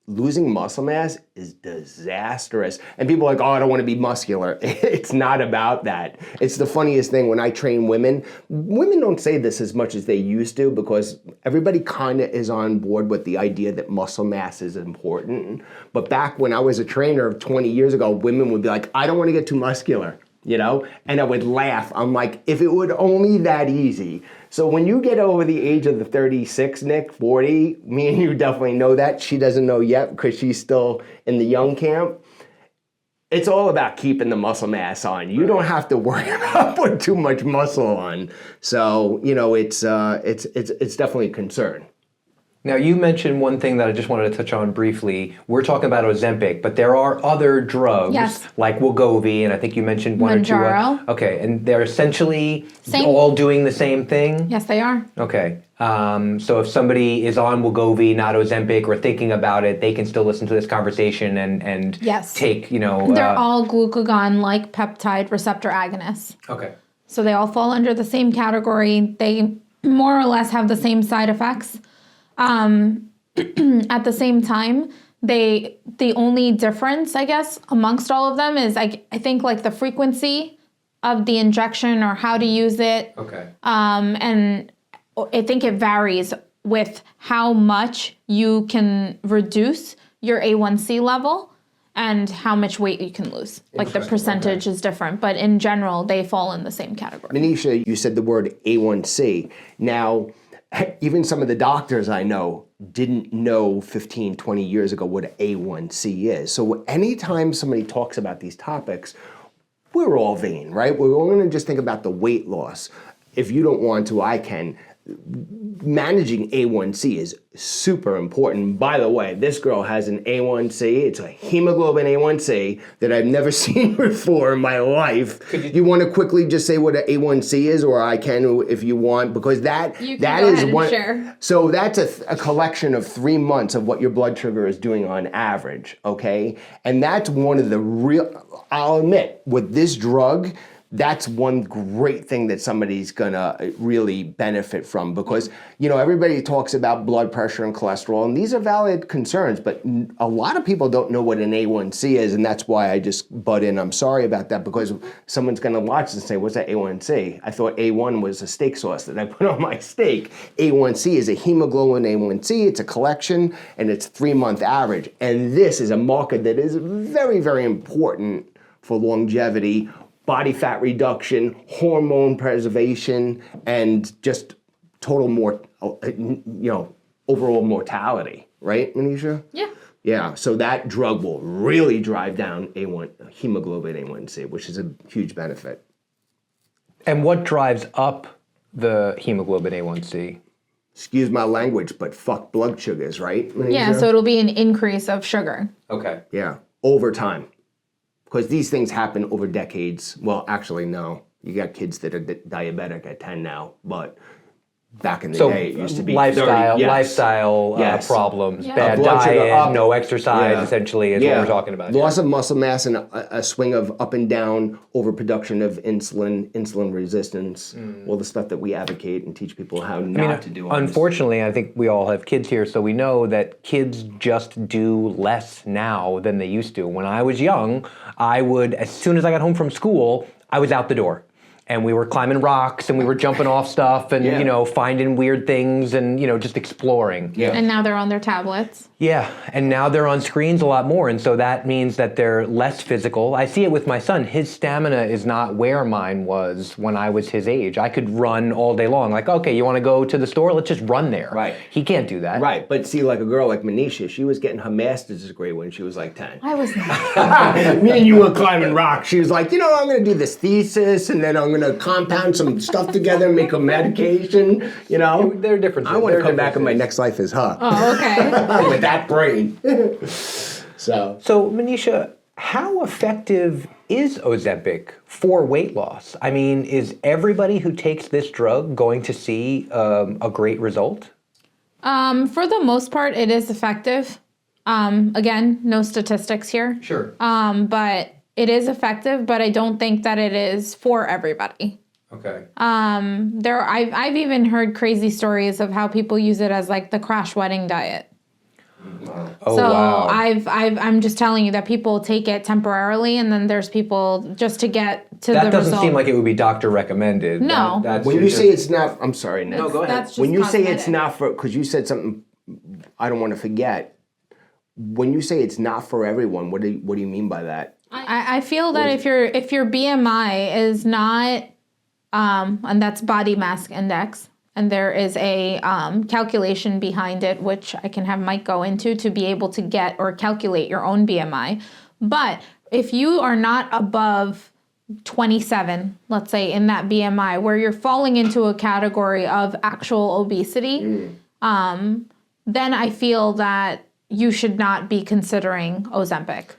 losing muscle mass is disastrous. And people are like, oh, I don't want to be muscular. It's not about that. It's the funniest thing when I train women. Women don't say this as much as they used to because everybody kind of is on board with the idea that muscle mass is important. But back when I was a trainer 20 years ago, women would be like, I don't want to get too muscular, you know? And I would laugh. I'm like, if it would only that easy. So when you get over the age of the 36, Nick, 40, me and you definitely know that. She doesn't know yet because she's still in the young camp. It's all about keeping the muscle mass on. You don't have to worry about putting too much muscle on. So, you know, it's definitely a concern. Now, you mentioned one thing that I just wanted to touch on briefly. We're talking about Ozempic, but there are other drugs like Wegovy, and I think you mentioned one Mounjaro. or two. Okay, and they're essentially all doing the same thing? Yes, they are. Okay. So if somebody is on Wegovy, not Ozempic, or thinking about it, they can still listen to this conversation and take, you know... They're all glucagon-like peptide receptor agonists. Okay. So they all fall under the same category. They more or less have the same side effects. At the same time, the only difference, I guess, amongst all of them is I think like the frequency of the injection or how to use it. Okay. And I think it varies with how much you can reduce your A1C level and how much weight you can lose. Like the percentage is different, but in general, they fall in the same category. Manisha, you said the word A1C. Now, even some of the doctors I know didn't know 15, 20 years ago what an A1C is. So anytime somebody talks about these topics, we're all vain, right? We're going to just think about the weight loss. If you don't want to, I can. Managing A1C is super important. By the way, this girl has an A1C. It's a hemoglobin A1C that I've never seen before in my life. You want to quickly just say what an A1C is, or I can if you want, because that is one. Share. So that's a collection of 3 months of what your blood sugar is doing on average, okay? And that's one of the real, I'll admit, with this drug, that's one great thing that somebody's gonna really benefit from because, you know, everybody talks about blood pressure and cholesterol, and these are valid concerns, but a lot of people don't know what an A1C is, and that's why I just butt in. I'm sorry about that because someone's gonna watch and say, what's that A1C? I thought A1 was a steak sauce that I put on my steak. A1C is a hemoglobin A1C, it's a collection, and it's 3-month average. And this is a marker that is very, very important for longevity, body fat reduction, hormone preservation, and just total overall mortality, right, Manisha? Yeah. Yeah, so that drug will really drive down hemoglobin A1C, which is a huge benefit. And what drives up the hemoglobin A1C? Excuse my language, but fuck blood sugars, right, Manisha? Yeah, so it'll be an increase of sugar. Okay. Yeah, over time. Because these things happen over decades. Well, actually, no. You got kids that are diabetic at 10 now, but back in the day, it used to be lifestyle, 30. lifestyle problems, bad diet, no exercise, essentially, is what we're talking about. Loss of muscle mass and a swing of up and down, overproduction of insulin resistance, all the stuff that we advocate and teach people how not to do. Unfortunately, I think we all have kids here, so we know that kids just do less now than they used to. When I was young, I would, as soon as I got home from school, I was out the door. And we were climbing rocks and we were jumping off stuff and, you know, finding weird things and, you know, just exploring. Yeah. And now they're on their tablets. Yeah, and now they're on screens a lot more, and so that means that they're less physical. I see it with my son. His stamina is not where mine was when I was his age. I could run all day long. Like, okay, you want to go to the store? Let's just run there. Right. He can't do that. Right, but see, like a girl like Manisha, she was getting her master's degree when she was like 10. I was not. Me and you were climbing rocks. She was like, you know, I'm going to do this thesis, and then I'm going to compound some stuff together, make a medication, you know? There are differences. I want to come back and my next life is her. Oh, okay. With that brain. So Manisha, how effective is Ozempic for weight loss? I mean, is everybody who takes this drug going to see a great result? For the most part, it is effective. Again, no statistics here. Sure. But it is effective, but I don't think that it is for everybody. Okay. I've even heard crazy stories of how people use it as like the crash wedding diet. Oh, So wow. I'm just telling you that people take it temporarily, and then there's people just to get to the That result. doesn't seem like it would be doctor recommended. No. That's When you say it's not, I'm sorry, Nick. No, go ahead. That's just When you say it's cosmetic. not for, because you said something I don't want to forget. When you say it's not for everyone, what do you mean by that? I feel that if your BMI is not, and that's body mass index, and there is a calculation behind it, which I can have Mike go into to be able to get or calculate your own BMI. But if you are not above 27, let's say, in that BMI, where you're falling into a category of actual obesity, then I feel that you should not be considering Ozempic.